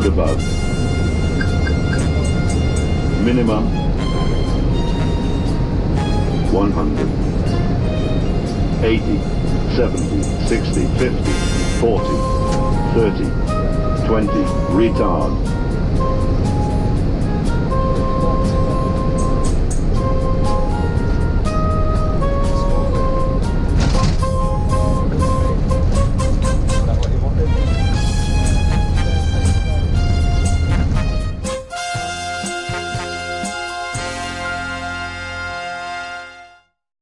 100 above. Minimum 100. 80, 70, 60, 50, 40, 30, 20, retard.